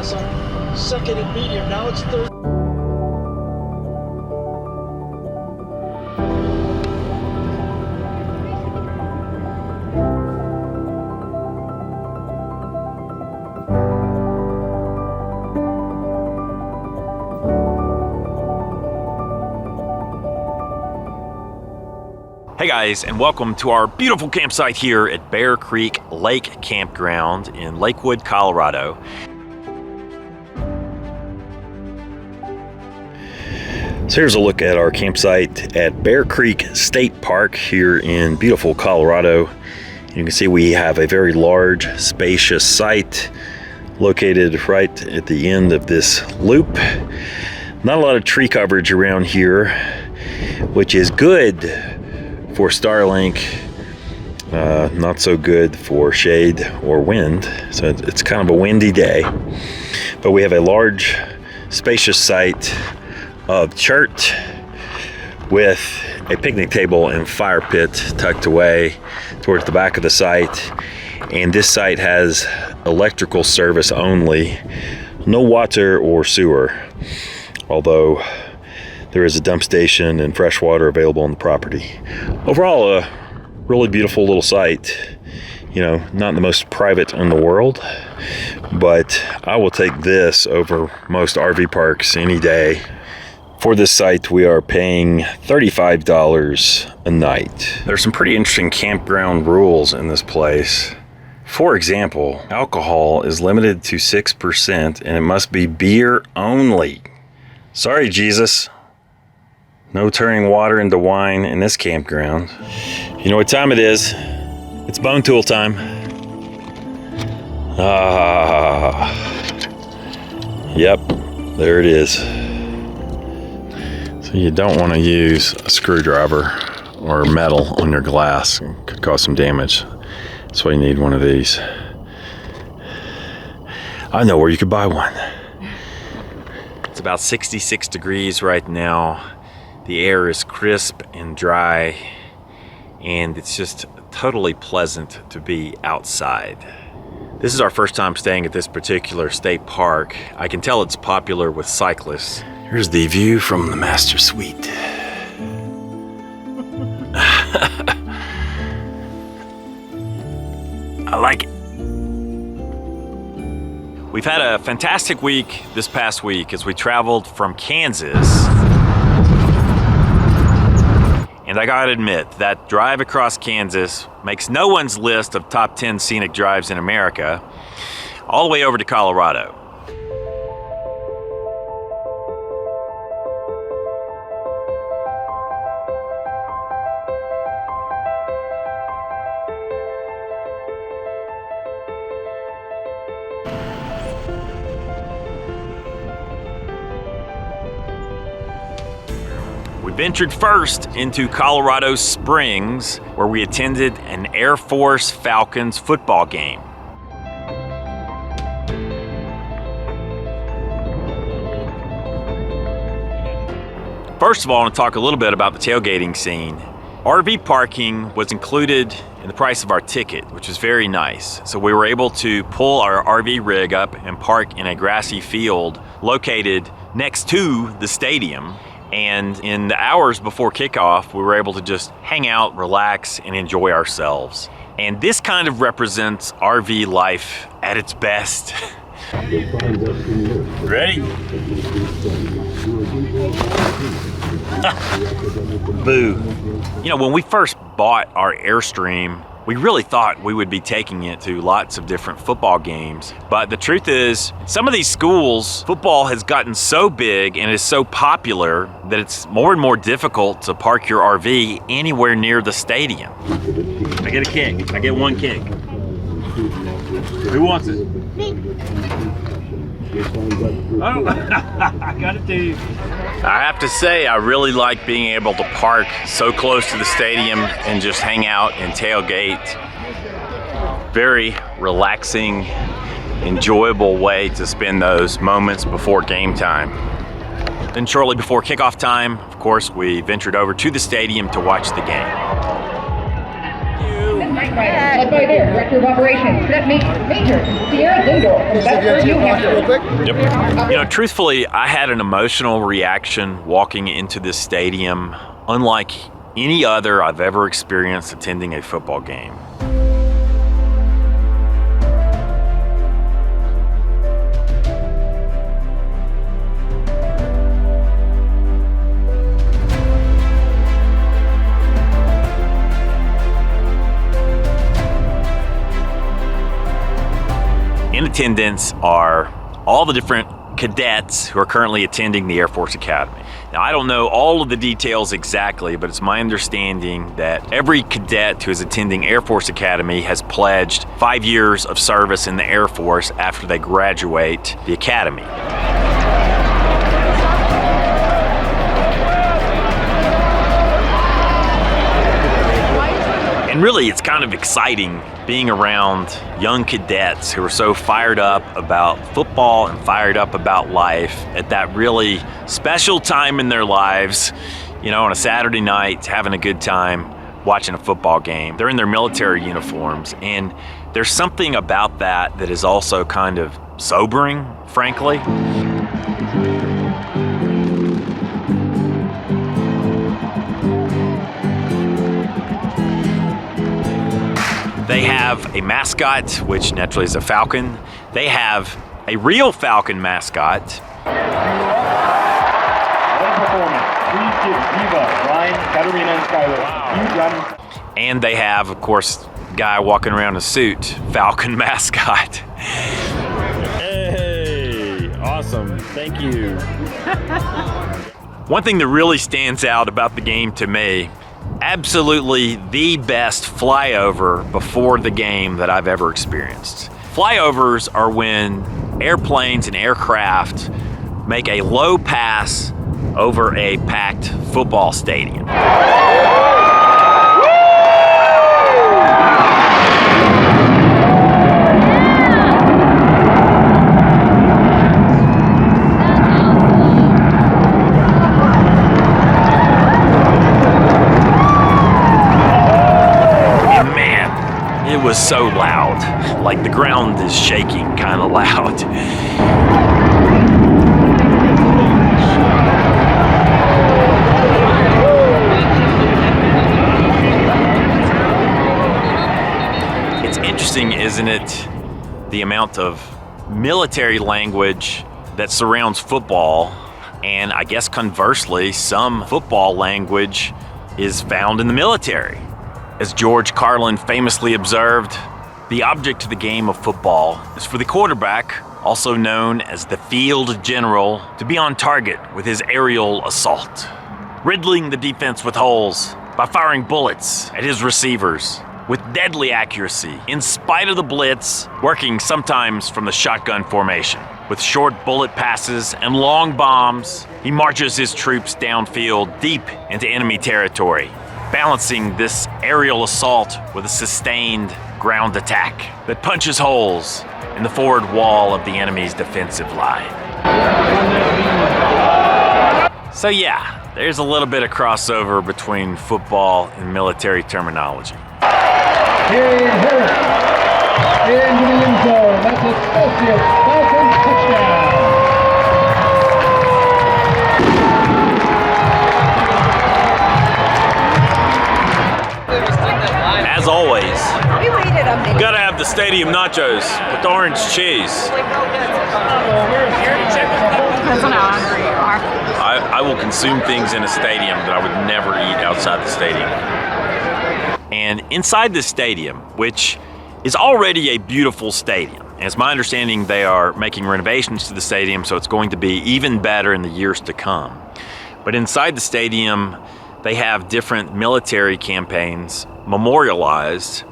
pass on second and medium. Now it's third. Hey guys, and welcome to our beautiful campsite here at Bear Creek Lake Campground in Lakewood, Colorado. So here's a look at our campsite at Bear Creek State Park here in beautiful Colorado. You can see we have a very large, spacious site located right at the end of this loop. Not a lot of tree coverage around here, which is good for Starlink, not so good for shade or wind. So it's kind of a windy day, but we have a large, spacious site of chert with a picnic table and fire pit tucked away towards the back of the site. And this site has electrical service only, no water or sewer, although there is a dump station and fresh water available on the property. Overall, a really beautiful little site. You know, not the most private in the world, but I will take this over most RV parks any day. For this site, we are paying $35 a night. There's some pretty interesting campground rules in this place. For example, alcohol is limited to 6% and it must be beer only. Sorry, Jesus. No turning water into wine in this campground. You know what time it is? It's bone tool time. Yep, there it is. So you don't want to use a screwdriver or metal on your glass. It could cause some damage. That's why you need one of these. I know where you could buy one. It's about 66 degrees right now. The air is crisp and dry, and it's just totally pleasant to be outside. This is our first time staying at this particular state park. I can tell it's popular with cyclists. Here's the view from the master suite. I like it. We've had a fantastic week this past week as we traveled from Kansas. And I gotta admit, that drive across Kansas makes no one's list of top 10 scenic drives in America, all the way over to Colorado. We ventured first into Colorado Springs, where we attended an Air Force Falcons football game. First of all, I want to talk a little bit about the tailgating scene. RV parking was included in the price of our ticket, which was very nice. So we were able to pull our RV rig up and park in a grassy field located next to the stadium. And in the hours before kickoff, we were able to just hang out, relax, and enjoy ourselves. And this kind of represents RV life at its best. Ready? Boo. You know, when we first bought our Airstream, we really thought we would be taking it to lots of different football games. But the truth is, some of these schools, football has gotten so big and is so popular that it's more and more difficult to park your RV anywhere near the stadium. I get a kick. I get one kick. Who wants it? Me. Oh, I got it too. I have to say, I really like being able to park so close to the stadium and just hang out and tailgate. Very relaxing, enjoyable way to spend those moments before game time. Then shortly before kickoff time, of course, we ventured over to the stadium to watch the game. Flight Rider, led by their Director of Operations, Cadet Major Sierra Lindor from Bedford, New Hampshire. Yep. You know, truthfully, I had an emotional reaction walking into this stadium, unlike any other I've ever experienced attending a football game. In attendance are all the different cadets who are currently attending the Air Force Academy. Now, I don't know all of the details exactly, but it's my understanding that every cadet who is attending Air Force Academy has pledged 5 years of service in the Air Force after they graduate the academy. And really, it's kind of exciting being around young cadets who are so fired up about football and fired up about life at that really special time in their lives, you know, on a Saturday night, having a good time watching a football game. They're in their military uniforms, and there's something about that that is also kind of sobering, frankly. They have a mascot, which naturally is a falcon. They have a real falcon mascot. And they have, of course, a guy walking around in a suit, falcon mascot. Hey, awesome, thank you. One thing that really stands out about the game to me, absolutely the best flyover before the game that I've ever experienced. Flyovers are when airplanes and aircraft make a low pass over a packed football stadium. It was so loud, like the ground is shaking kind of loud. It's interesting, isn't it, the amount of military language that surrounds football, and I guess conversely, some football language is found in the military. As George Carlin famously observed, the object of the game of football is for the quarterback, also known as the field general, to be on target with his aerial assault, riddling the defense with holes by firing bullets at his receivers with deadly accuracy, in spite of the blitz, working sometimes from the shotgun formation. With short bullet passes and long bombs, he marches his troops downfield deep into enemy territory, balancing this aerial assault with a sustained ground attack that punches holes in the forward wall of the enemy's defensive line. So yeah, there's a little bit of crossover between football and military terminology. Harry Harris into the end zone. That's explosive Falcons touchdown. As always, you gotta have the stadium nachos with orange cheese. Depends on how hungry you are. I will consume things in a stadium that I would never eat outside the stadium. And inside the stadium, which is already a beautiful stadium, and it's my understanding they are making renovations to the stadium, so it's going to be even better in the years to come. But inside the stadium, they have different military campaigns memorialized.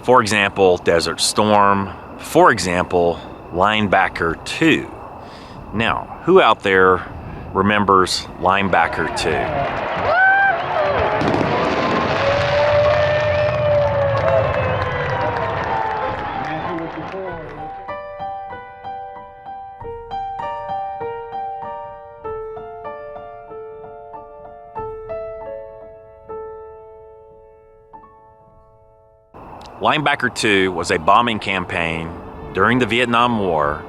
For example, Desert Storm. For example, Linebacker 2. Now, who out there remembers Linebacker 2? Linebacker 2 was a bombing campaign during the Vietnam War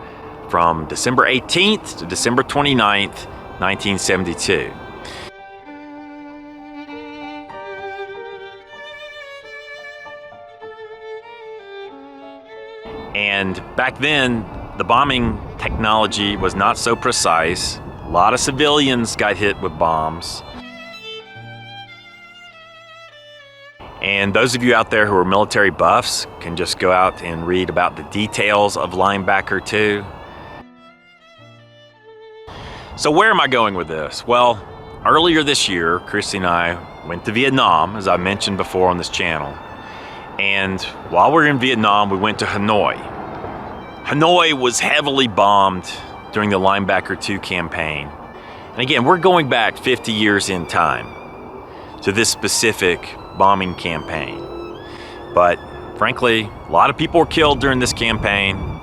from December 18th to December 29th, 1972. And back then, the bombing technology was not so precise. A lot of civilians got hit with bombs. And those of you out there who are military buffs can just go out and read about the details of Linebacker 2. So where am I going with this? Well, earlier this year, Christy and I went to Vietnam, as I mentioned before on this channel. And while we were in Vietnam, we went to Hanoi. Hanoi was heavily bombed during the Linebacker 2 campaign. And again, we're going back 50 years in time to this specific bombing campaign. But frankly, a lot of people were killed during this campaign.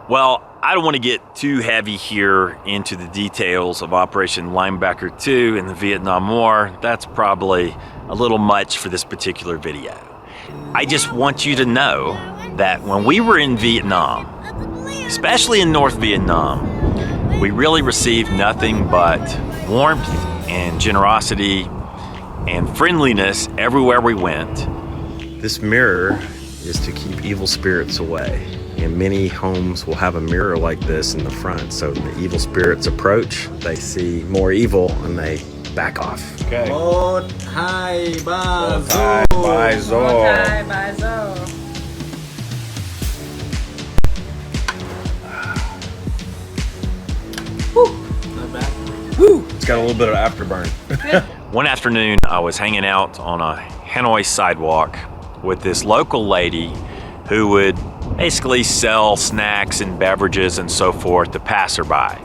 Well, I don't want to get too heavy here into the details of Operation Linebacker 2 in the Vietnam War. That's probably a little much for this particular video. I just want you to know that when we were in Vietnam, especially in North Vietnam, we really received nothing but warmth and generosity and friendliness everywhere we went. This mirror is to keep evil spirits away. And many homes will have a mirror like this in the front. So when the evil spirits approach, they see more evil and they back off. Okay. Một, hai, ba, Hai, ba, zo. Bye, bye, zo. Not bad. It's got a little bit of afterburn. One afternoon, I was hanging out on a Hanoi sidewalk with this local lady who would basically sell snacks and beverages and so forth to passerby.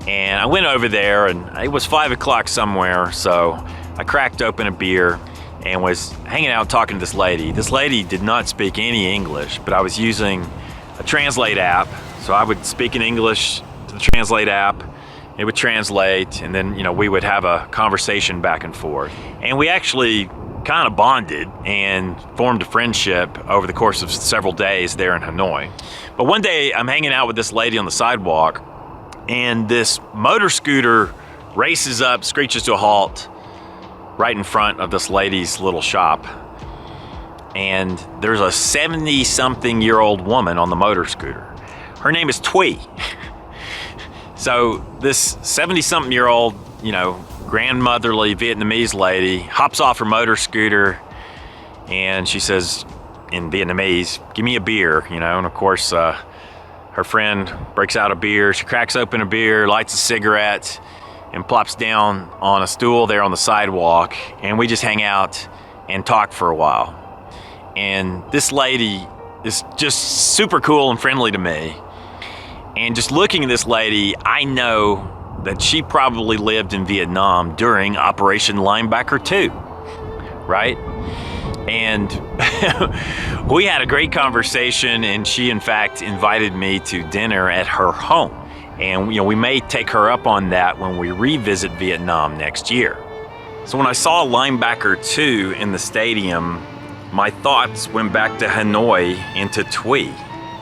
And I went over there, and it was 5 o'clock somewhere, so I cracked open a beer and was hanging out talking to this lady. This lady did not speak any English, but I was using a translate app. So I would speak in English to the translate app, it would translate, and then we would have a conversation back and forth. And we actually kind of bonded and formed a friendship over the course of several days there in Hanoi. But one day I'm hanging out with this lady on the sidewalk, and this motor scooter races up, screeches to a halt right in front of this lady's little shop. And there's a 70-something-year-old woman on the motor scooter. Her name is Thuy. So this 70-something-year-old, grandmotherly Vietnamese lady hops off her motor scooter, and she says in Vietnamese, "Give me a beer," and of course her friend breaks out a beer. She cracks open a beer, lights a cigarette, and plops down on a stool there on the sidewalk, and we just hang out and talk for a while. And this lady is just super cool and friendly to me. And just looking at this lady, I know that she probably lived in Vietnam during Operation Linebacker 2, right? And we had a great conversation, and she in fact invited me to dinner at her home. And we may take her up on that when we revisit Vietnam next year. So when I saw Linebacker 2 in the stadium, my thoughts went back to Hanoi and to Thuy.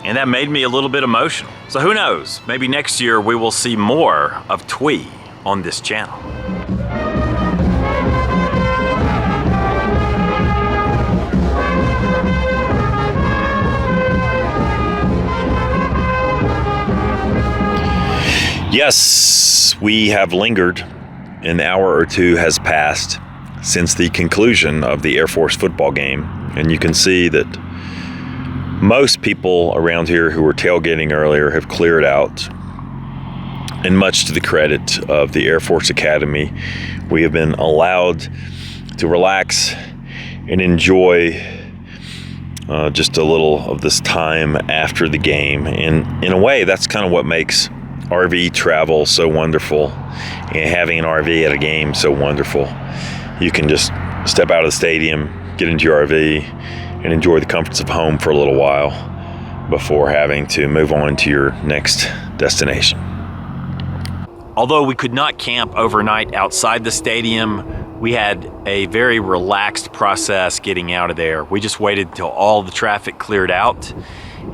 And that made me a little bit emotional. So who knows, maybe next year we will see more of Thuy on this channel. Yes, we have lingered. An hour or two has passed since the conclusion of the Air Force football game. And you can see that most people around here who were tailgating earlier have cleared out. And much to the credit of the Air Force Academy, we have been allowed to relax and enjoy just a little of this time after the game. And in a way, that's kind of what makes RV travel so wonderful, and having an RV at a game so wonderful. You can just step out of the stadium, get into your RV, and enjoy the comforts of home for a little while before having to move on to your next destination. Although we could not camp overnight outside the stadium, We had a very relaxed process getting out of there. We just waited till all the traffic cleared out,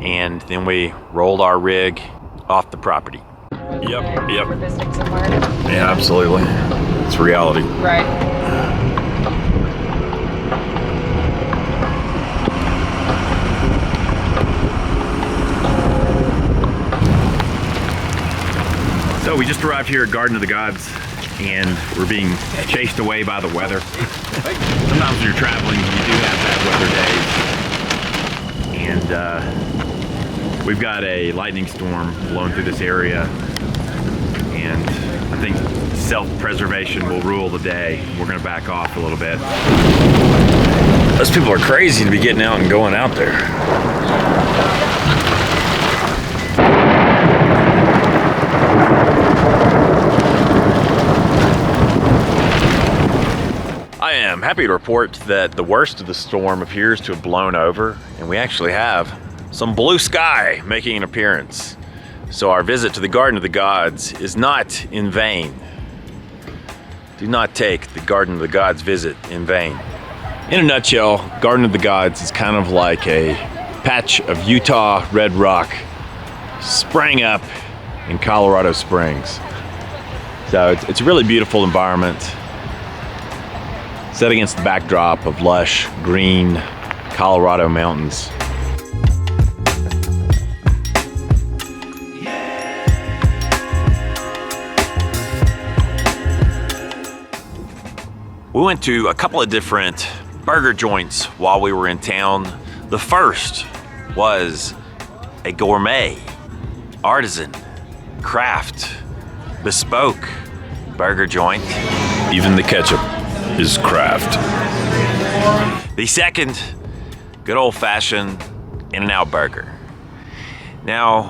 and then we rolled our rig off the property. Yep. We're visiting somewhere. Yeah, absolutely. It's reality. Right. So we just arrived here at Garden of the Gods, and we're being chased away by the weather. Sometimes when you're traveling, you do have bad weather days. And we've got a lightning storm blowing through this area, and I think self-preservation will rule the day. We're gonna back off a little bit. Those people are crazy to be getting out and going out there. I am happy to report that the worst of the storm appears to have blown over, and we actually have some blue sky making an appearance. So our visit to the Garden of the Gods is not in vain. Do not take the Garden of the Gods visit in vain. In a nutshell, Garden of the Gods is kind of like a patch of Utah red rock sprang up in Colorado Springs. So it's a really beautiful environment, set against the backdrop of lush, green Colorado mountains. We went to a couple of different burger joints while we were in town. The first was a gourmet, artisan, craft, bespoke burger joint. Even the ketchup is craft. The second, good old-fashioned In-N-Out burger. Now,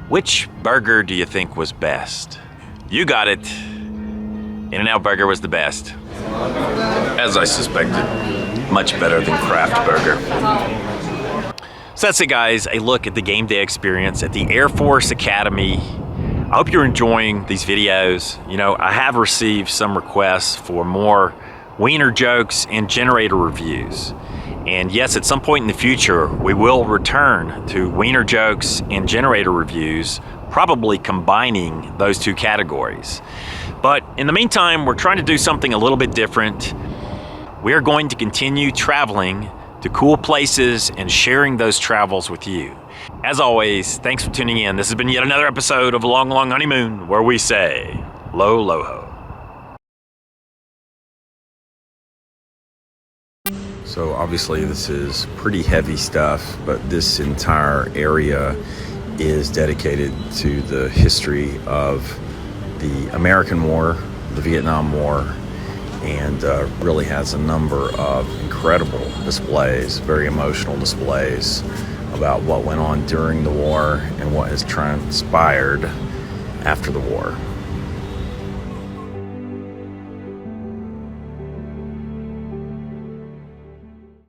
which burger do you think was best? You got it. In-N-Out burger was the best. As I suspected, much better than Kraft Burger. So that's it, guys, a look at the game day experience at the Air Force Academy. I hope you're enjoying these videos. You know, I have received some requests for more wiener jokes and generator reviews. And yes, at some point in the future, we will return to wiener jokes and generator reviews, probably combining those two categories. But in the meantime, we're trying to do something a little bit different. We are going to continue traveling to cool places and sharing those travels with you. As always, thanks for tuning in. This has been yet another episode of Long Long Honeymoon, where we say, lo lo ho. So obviously this is pretty heavy stuff, but this entire area is dedicated to the history of the American War, the Vietnam War, and really has a number of incredible displays, very emotional displays about what went on during the war and what has transpired after the war.